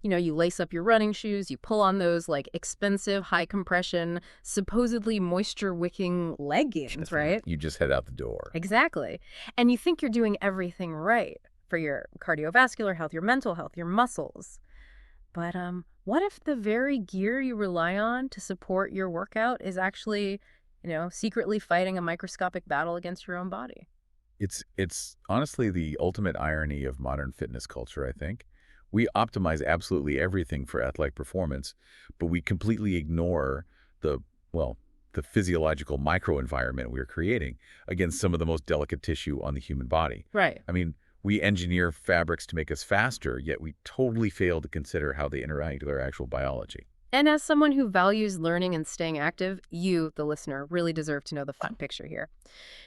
You lace up your running shoes, you pull on those like expensive, high compression, supposedly moisture wicking leggings, right? You just head out the door. Exactly. And you think you're doing everything right for your cardiovascular health, your mental health, your muscles. But what if the very gear you rely on to support your workout is actually, secretly fighting a microscopic battle against your own body? It's honestly the ultimate irony of modern fitness culture, I think. We optimize absolutely everything for athletic performance, but we completely ignore the, well, the physiological microenvironment we're creating against some of the most delicate tissue on the human body. Right. I mean, we engineer fabrics to make us faster, yet we totally fail to consider how they interact with our actual biology. And as someone who values learning and staying active, you, the listener, really deserve to know the full picture here.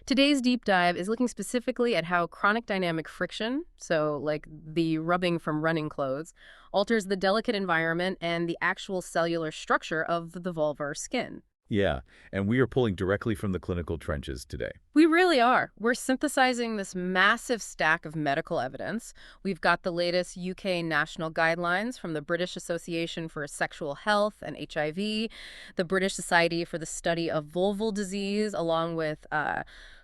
Today's deep dive is looking specifically at how chronic dynamic friction, so like the rubbing from running clothes, alters the delicate environment and the actual cellular structure of the vulva or skin. Yeah, and we are pulling directly from the clinical trenches today. We really are. We're synthesizing this massive stack of medical evidence. We've got the latest UK national guidelines from the British Association for Sexual Health and HIV, the British Society for the Study of Vulval Disease, along with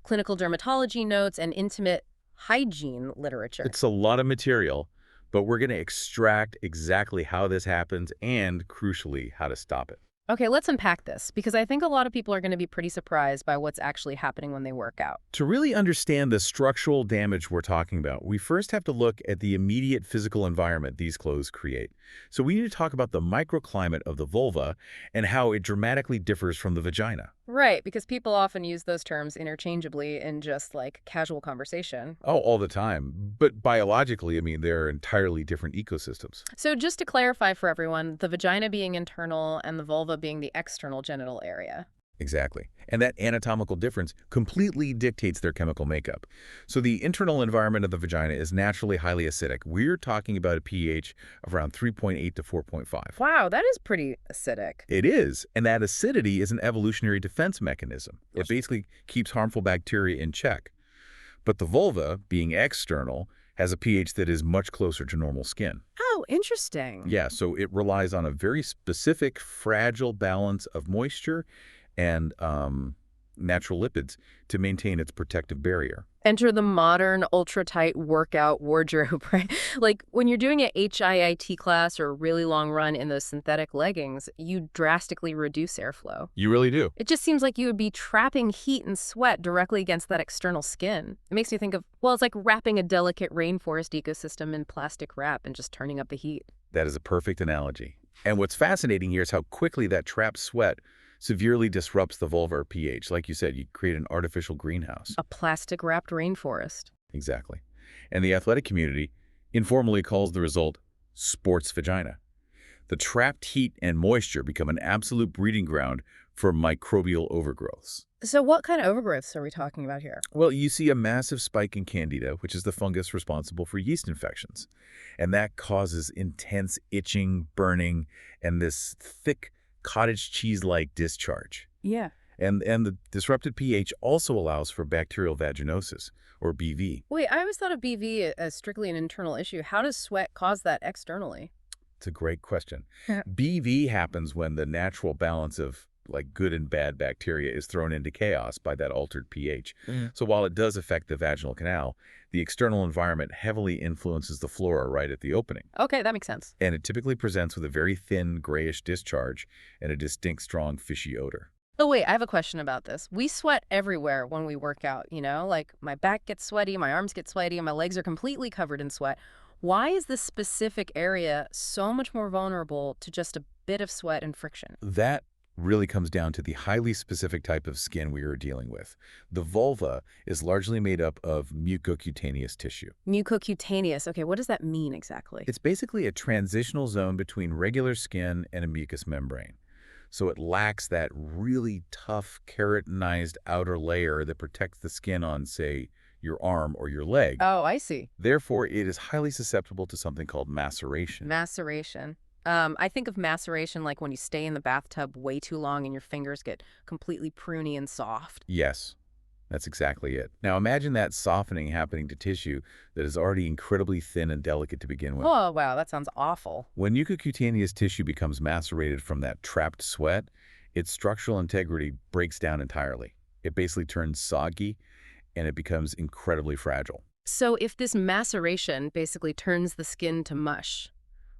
clinical dermatology notes and intimate hygiene literature. It's a lot of material, but we're going to extract exactly how this happens and, crucially, how to stop it. Okay, let's unpack this, because I think a lot of people are going to be pretty surprised by what's actually happening when they work out. To really understand the structural damage we're talking about, we first have to look at the immediate physical environment these clothes create. So we need to talk about the microclimate of the vulva and how it dramatically differs from the vagina. Right, because people often use those terms interchangeably in just like casual conversation. Oh, all the time. But biologically, I mean, they're entirely different ecosystems. So just to clarify for everyone, the vagina being internal and the vulva being the external genital area. Exactly. And that anatomical difference completely dictates their chemical makeup. So the internal environment of the vagina is naturally highly acidic. We're talking about a pH of around 3.8 to 4.5. Wow, that is pretty acidic. It is, and that acidity is an evolutionary defense mechanism. It basically keeps harmful bacteria in check. But the vulva, being external, has a pH that is much closer to normal skin. Oh, interesting. Yeah, so it relies on a very specific, fragile balance of moisture and natural lipids to maintain its protective barrier. Enter the modern ultra-tight workout wardrobe, right? Like when you're doing a HIIT class or a really long run in those synthetic leggings, you drastically reduce airflow. You really do. It just seems like you would be trapping heat and sweat directly against that external skin. It makes me think of, well, it's like wrapping a delicate rainforest ecosystem in plastic wrap and just turning up the heat. That is a perfect analogy. And what's fascinating here is how quickly that trapped sweat severely disrupts the vulvar pH. Like you said, you create an artificial greenhouse. A plastic-wrapped rainforest. Exactly. And the athletic community informally calls the result sports vagina. The trapped heat and moisture become an absolute breeding ground for microbial overgrowths. So what kind of overgrowths are we talking about here? Well, you see a massive spike in candida, which is the fungus responsible for yeast infections. And that causes intense itching, burning, and this thick cottage cheese-like discharge. Yeah. And the disrupted pH also allows for bacterial vaginosis, or BV. Wait, I always thought of BV as strictly an internal issue. How does sweat cause that externally? It's a great question. Yeah. BV happens when the natural balance of like good and bad bacteria is thrown into chaos by that altered pH. So while it does affect the vaginal canal, the external environment heavily influences the flora right at the opening. Okay, that makes sense. And it typically presents with a very thin, grayish discharge and a distinct, strong, fishy odor. Oh, wait, I have a question about this. We sweat everywhere when we work out, Like my back gets sweaty, my arms get sweaty, and my legs are completely covered in sweat. Why is this specific area so much more vulnerable to just a bit of sweat and friction? That really comes down to the highly specific type of skin we are dealing with. The vulva is largely made up of mucocutaneous tissue. Mucocutaneous. Okay, what does that mean exactly? It's basically a transitional zone between regular skin and a mucous membrane. So it lacks that really tough keratinized outer layer that protects the skin on, say, your arm or your leg. Oh, I see. Therefore, it is highly susceptible to something called maceration. Maceration. I think of maceration like when you stay in the bathtub way too long and your fingers get completely pruny and soft. Yes. That's exactly it. Now imagine that softening happening to tissue that is already incredibly thin and delicate to begin with. Oh, wow, that sounds awful. When mucocutaneous tissue becomes macerated from that trapped sweat, its structural integrity breaks down entirely. It basically turns soggy and it becomes incredibly fragile. So if this maceration basically turns the skin to mush,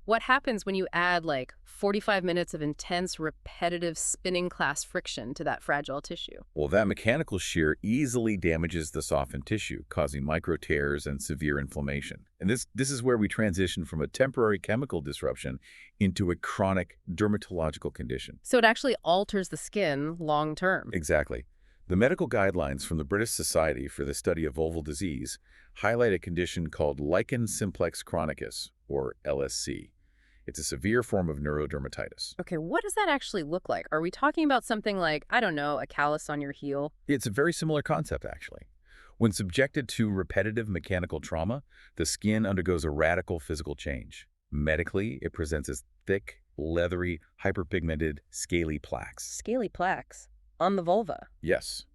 what happens when you add like 45 minutes of intense, repetitive spinning class friction to that fragile tissue? Well, that mechanical shear easily damages the softened tissue, causing micro tears and severe inflammation. And this is where we transition from a temporary chemical disruption into a chronic dermatological condition. So it actually alters the skin long term. Exactly. The medical guidelines from the British Society for the Study of Vulval Disease highlight a condition called lichen simplex chronicus, or LSC. It's a severe form of neurodermatitis. Okay, what does that actually look like? Are we talking about something like, I don't know, a callus on your heel? It's a very similar concept, actually. When subjected to repetitive mechanical trauma, the skin undergoes a radical physical change. Medically, it presents as thick, leathery, hyperpigmented, scaly plaques. Scaly plaques on the vulva. Yes.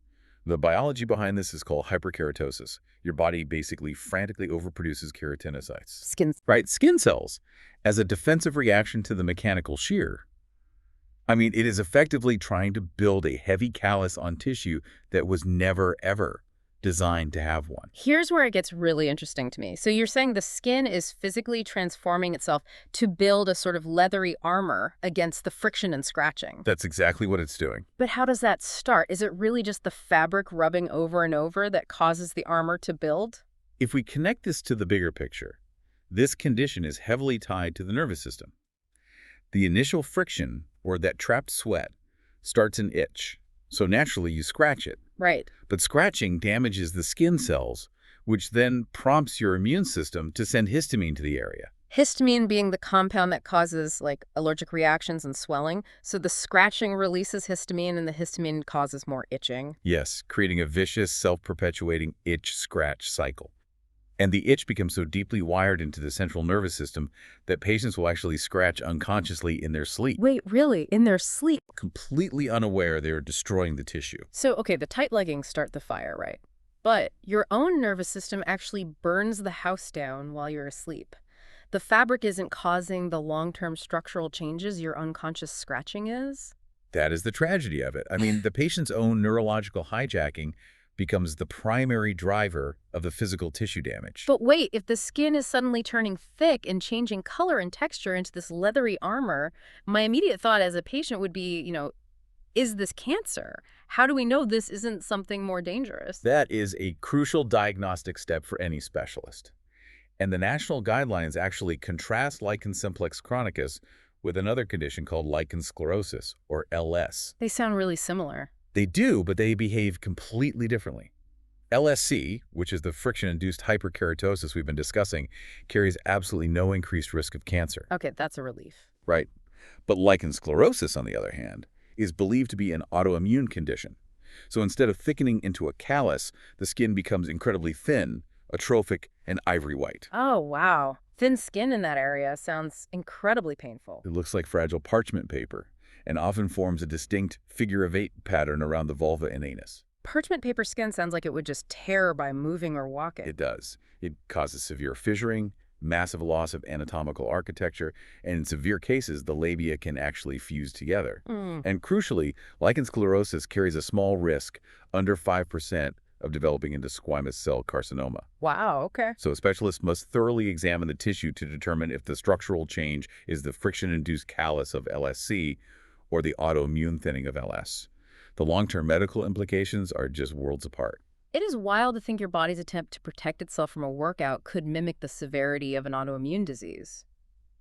The biology behind this is called hyperkeratosis. Your body basically frantically overproduces keratinocytes. Skin. Right, skin cells, as a defensive reaction to the mechanical shear. I mean, it is effectively trying to build a heavy callus on tissue that was never, ever designed to have one. Here's where it gets really interesting to me. So you're saying the skin is physically transforming itself to build a sort of leathery armor against the friction and scratching. That's exactly what it's doing. But how does that start? Is it really just the fabric rubbing over and over that causes the armor to build? If we connect this to the bigger picture, this condition is heavily tied to the nervous system. The initial friction, or that trapped sweat, starts an itch. So naturally you scratch it. Right. But scratching damages the skin cells, which then prompts your immune system to send histamine to the area. Histamine being the compound that causes like allergic reactions and swelling. So the scratching releases histamine and the histamine causes more itching. Yes, creating a vicious, self-perpetuating itch-scratch cycle. And the itch becomes so deeply wired into the central nervous system that patients will actually scratch unconsciously in their sleep, Wait, really? In their sleep? completely unaware they are destroying the tissue. So, okay, the tight leggings start the fire, right? But your own nervous system actually burns the house down while you're asleep. The fabric isn't causing the long-term structural changes your unconscious scratching is? That is the tragedy of it. I mean, the patient's own neurological hijacking becomes the primary driver of the physical tissue damage. But wait, if the skin is suddenly turning thick and changing color and texture into this leathery armor, my immediate thought as a patient would be, is this cancer? How do we know this isn't something more dangerous? That is a crucial diagnostic step for any specialist. And the national guidelines actually contrast lichen simplex chronicus with another condition called lichen sclerosus, or LS. They sound really similar. They do, but they behave completely differently. LSC, which is the friction-induced hyperkeratosis we've been discussing, carries absolutely no increased risk of cancer. Okay, that's a relief. Right. But lichen sclerosus, on the other hand, is believed to be an autoimmune condition. So instead of thickening into a callus, the skin becomes incredibly thin, atrophic, and ivory white. Oh, wow. Thin skin in that area sounds incredibly painful. It looks like fragile parchment paper and often forms a distinct figure-of-8 pattern around the vulva and anus. Parchment paper skin sounds like it would just tear by moving or walking. It does. It causes severe fissuring, massive loss of anatomical architecture, and in severe cases, the labia can actually fuse together. And crucially, lichen sclerosus carries a small risk, under 5%, of developing into squamous cell carcinoma. Wow, okay. So a specialist must thoroughly examine the tissue to determine if the structural change is the friction-induced callus of LSC or the autoimmune thinning of LS. The long-term medical implications are just worlds apart. It is wild to think your body's attempt to protect itself from a workout could mimic the severity of an autoimmune disease.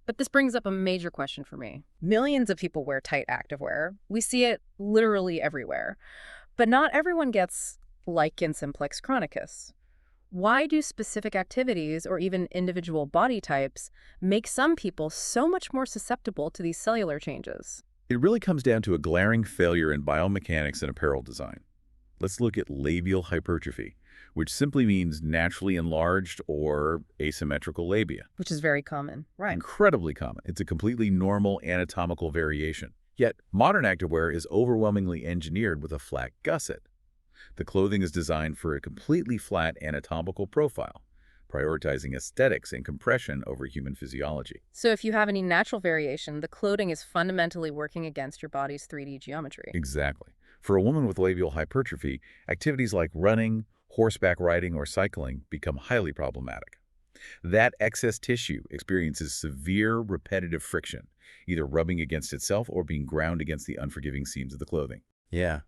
But this brings up a major question for me. Millions of people wear tight activewear. We see it literally everywhere. But not everyone gets lichen simplex chronicus. Why do specific activities or even individual body types make some people so much more susceptible to these cellular changes? It really comes down to a glaring failure in biomechanics and apparel design. Let's look at labial hypertrophy, which simply means naturally enlarged or asymmetrical labia. Which is very common. Right. Incredibly common. It's a completely normal anatomical variation. Yet, modern activewear is overwhelmingly engineered with a flat gusset. The clothing is designed for a completely flat anatomical profile, prioritizing aesthetics and compression over human physiology. So if you have any natural variation, the clothing is fundamentally working against your body's 3D geometry. Exactly. For a woman with labial hypertrophy, activities like running, horseback riding, or cycling become highly problematic. That excess tissue experiences severe repetitive friction, either rubbing against itself or being ground against the unforgiving seams of the clothing. Yeah.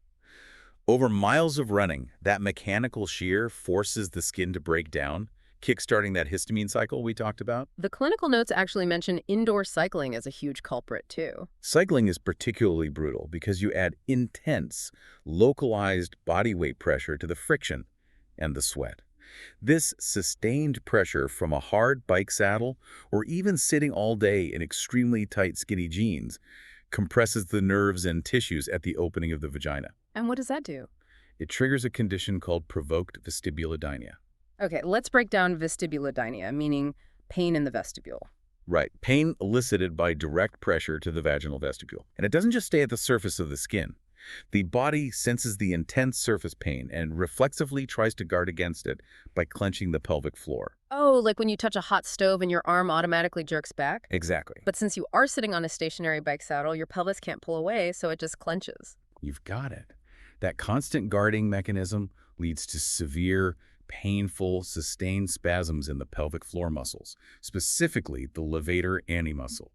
Over miles of running, that mechanical shear forces the skin to break down, kickstarting that histamine cycle we talked about. The clinical notes actually mention indoor cycling as a huge culprit, too. Cycling is particularly brutal because you add intense, localized body weight pressure to the friction and the sweat. This sustained pressure from a hard bike saddle or even sitting all day in extremely tight skinny jeans compresses the nerves and tissues at the opening of the vagina. And what does that do? It triggers a condition called provoked vestibulodynia. Okay, let's break down vestibulodynia, meaning pain in the vestibule. Right, pain elicited by direct pressure to the vaginal vestibule. And it doesn't just stay at the surface of the skin. The body senses the intense surface pain and reflexively tries to guard against it by clenching the pelvic floor. Oh, like when you touch a hot stove and your arm automatically jerks back? Exactly. But since you are sitting on a stationary bike saddle, your pelvis can't pull away, so it just clenches. You've got it. That constant guarding mechanism leads to severe, painful, sustained spasms in the pelvic floor muscles, specifically the levator ani muscle.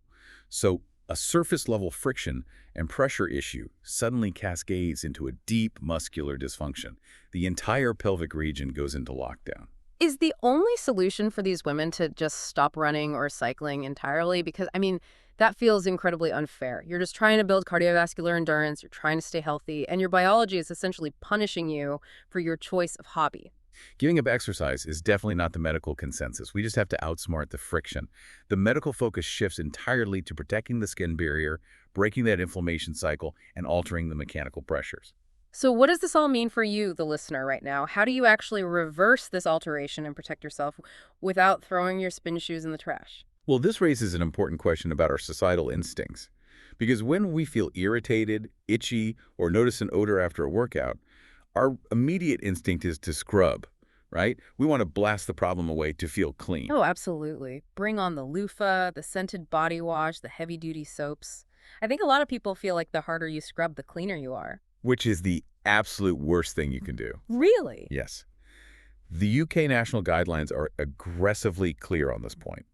So a surface-level friction and pressure issue suddenly cascades into a deep muscular dysfunction. The entire pelvic region goes into lockdown. Is the only solution for these women to just stop running or cycling entirely? Because, that feels incredibly unfair. You're just trying to build cardiovascular endurance, you're trying to stay healthy, and your biology is essentially punishing you for your choice of hobby. Giving up exercise is definitely not the medical consensus. We just have to outsmart the friction. The medical focus shifts entirely to protecting the skin barrier, breaking that inflammation cycle, and altering the mechanical pressures. So what does this all mean for you, the listener, right now? How do you actually reverse this alteration and protect yourself without throwing your spin shoes in the trash? Well, this raises an important question about our societal instincts. Because when we feel irritated, itchy, or notice an odor after a workout, our immediate instinct is to scrub, right? We want to blast the problem away to feel clean. Oh, absolutely. Bring on the loofah, the scented body wash, the heavy-duty soaps. I think a lot of people feel like the harder you scrub, the cleaner you are. Which is the absolute worst thing you can do. Really? Yes. The UK national guidelines are aggressively clear on this point.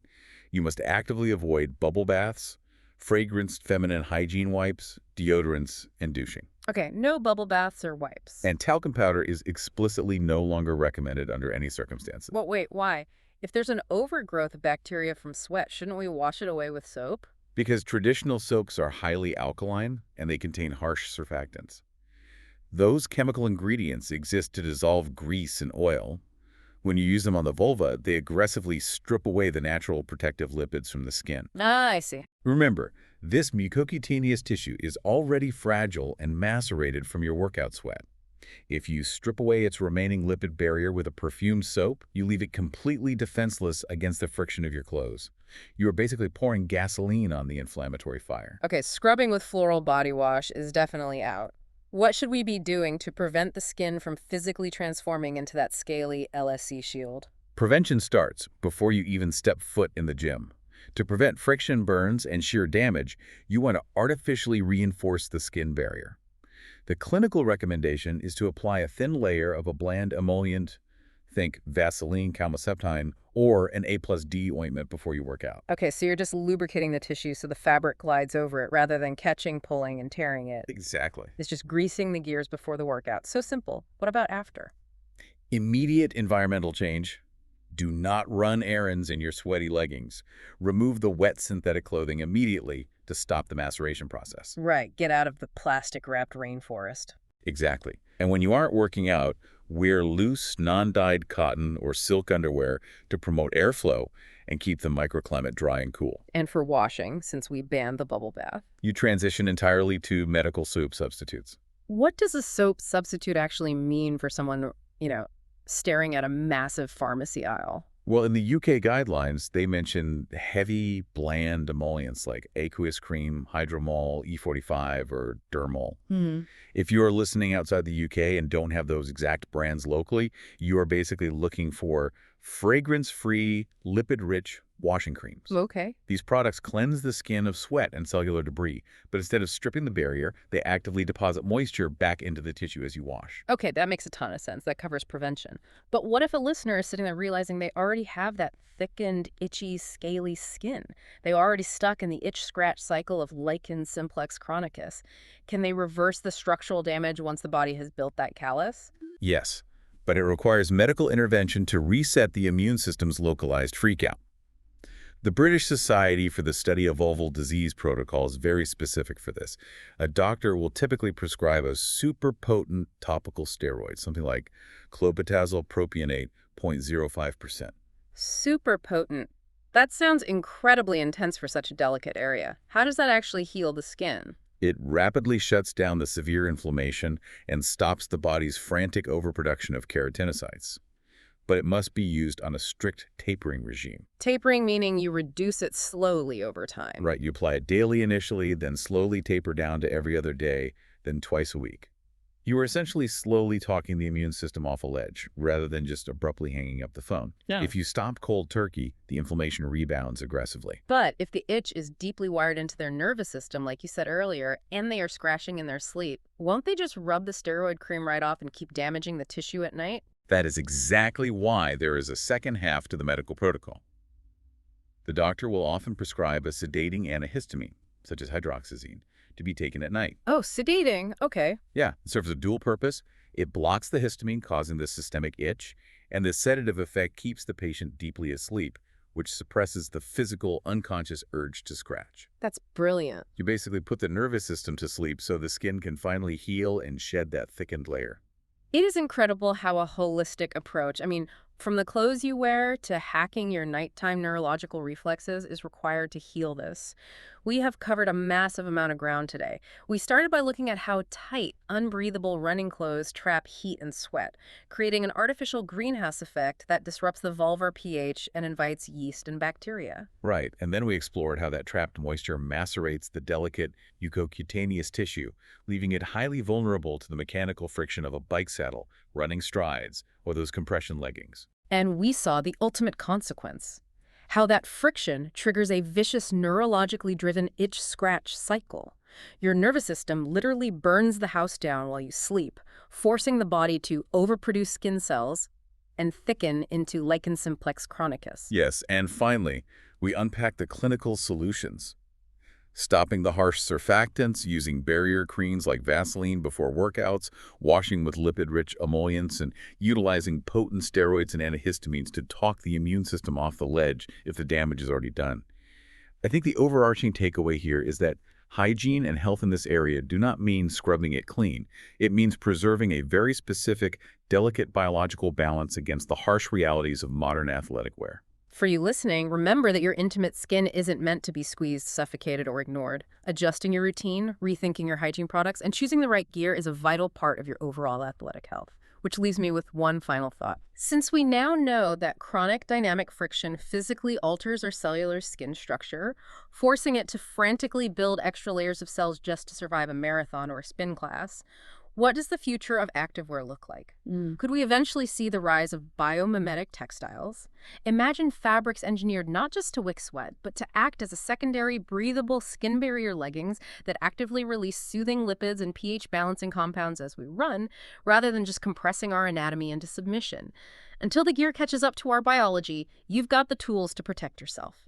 You must actively avoid bubble baths, fragranced feminine hygiene wipes, deodorants, and douching. Okay, no bubble baths or wipes. And talcum powder is explicitly no longer recommended under any circumstances. Well, wait, why? If there's an overgrowth of bacteria from sweat, shouldn't we wash it away with soap? Because traditional soaps are highly alkaline and they contain harsh surfactants. Those chemical ingredients exist to dissolve grease and oil. When you use them on the vulva, they aggressively strip away the natural protective lipids from the skin. Ah, I see. Remember, this mucocutaneous tissue is already fragile and macerated from your workout sweat. If you strip away its remaining lipid barrier with a perfumed soap, you leave it completely defenseless against the friction of your clothes. You are basically pouring gasoline on the inflammatory fire. Okay, scrubbing with floral body wash is definitely out. What should we be doing to prevent the skin from physically transforming into that scaly LSC shield? Prevention starts before you even step foot in the gym. To prevent friction burns and shear damage, you want to artificially reinforce the skin barrier. The clinical recommendation is to apply a thin layer of a bland emollient, think Vaseline, calmoseptine, or an A+D ointment before you work out. Okay, so you're just lubricating the tissue so the fabric glides over it rather than catching, pulling, and tearing it. Exactly. It's just greasing the gears before the workout. So simple. What about after? Immediate environmental change. Do not run errands in your sweaty leggings. Remove the wet synthetic clothing immediately to stop the maceration process. Right, get out of the plastic-wrapped rainforest. Exactly. And when you aren't working out, wear loose, non-dyed cotton or silk underwear to promote airflow and keep the microclimate dry and cool. And for washing, since we banned the bubble bath. You transition entirely to medical soap substitutes. What does a soap substitute actually mean for someone, staring at a massive pharmacy aisle? Well, in the UK guidelines, they mention heavy, bland emollients like aqueous cream, hydromol, E45, or dermol. Hmm. If you are listening outside the UK and don't have those exact brands locally, you are basically looking for fragrance-free, lipid-rich washing creams. Okay. These products cleanse the skin of sweat and cellular debris, but instead of stripping the barrier, they actively deposit moisture back into the tissue as you wash. Okay, that makes a ton of sense. That covers prevention. But what if a listener is sitting there realizing they already have that thickened, itchy, scaly skin? They already stuck in the itch-scratch cycle of lichen simplex chronicus. Can they reverse the structural damage once the body has built that callus? Yes, but it requires medical intervention to reset the immune system's localized freakout. The British Society for the Study of Vulval Disease protocol is very specific for this. A doctor will typically prescribe a super potent topical steroid, something like clobetazol propionate 0.05%. Super potent. That sounds incredibly intense for such a delicate area. How does that actually heal the skin? It rapidly shuts down the severe inflammation and stops the body's frantic overproduction of keratinocytes. But it must be used on a strict tapering regime. Tapering meaning you reduce it slowly over time. Right, you apply it daily initially, then slowly taper down to every other day, then twice a week. You are essentially slowly talking the immune system off a ledge, rather than just abruptly hanging up the phone. Yeah. If you stop cold turkey, the inflammation rebounds aggressively. But if the itch is deeply wired into their nervous system, like you said earlier, and they are scratching in their sleep, won't they just rub the steroid cream right off and keep damaging the tissue at night? That is exactly why there is a second half to the medical protocol. The doctor will often prescribe a sedating antihistamine, such as hydroxyzine, to be taken at night. Oh, sedating. Okay. Yeah, it serves a dual purpose. It blocks the histamine causing the systemic itch, and the sedative effect keeps the patient deeply asleep, which suppresses the physical, unconscious urge to scratch. That's brilliant. You basically put the nervous system to sleep so the skin can finally heal and shed that thickened layer. It is incredible how a holistic approach, from the clothes you wear to hacking your nighttime neurological reflexes, is required to heal this. We have covered a massive amount of ground today. We started by looking at how tight, unbreathable running clothes trap heat and sweat, creating an artificial greenhouse effect that disrupts the vulvar pH and invites yeast and bacteria. Right, and then we explored how that trapped moisture macerates the delicate mucocutaneous tissue, leaving it highly vulnerable to the mechanical friction of a bike saddle, running strides, or those compression leggings. And we saw the ultimate consequence. How that friction triggers a vicious neurologically driven itch-scratch cycle. Your nervous system literally burns the house down while you sleep, forcing the body to overproduce skin cells and thicken into lichen simplex chronicus. Yes, and finally, we unpack the clinical solutions. Stopping the harsh surfactants, using barrier creams like Vaseline before workouts, washing with lipid-rich emollients, and utilizing potent steroids and antihistamines to talk the immune system off the ledge if the damage is already done. I think the overarching takeaway here is that hygiene and health in this area do not mean scrubbing it clean. It means preserving a very specific, delicate biological balance against the harsh realities of modern athletic wear. For you listening, remember that your intimate skin isn't meant to be squeezed, suffocated, or ignored. Adjusting your routine, rethinking your hygiene products, and choosing the right gear is a vital part of your overall athletic health. Which leaves me with one final thought. Since we now know that chronic dynamic friction physically alters our cellular skin structure, forcing it to frantically build extra layers of cells just to survive a marathon or a spin class, what does the future of activewear look like? Could we eventually see the rise of biomimetic textiles? Imagine fabrics engineered not just to wick sweat, but to act as a secondary breathable skin barrier leggings that actively release soothing lipids and pH balancing compounds as we run, rather than just compressing our anatomy into submission. Until the gear catches up to our biology, you've got the tools to protect yourself.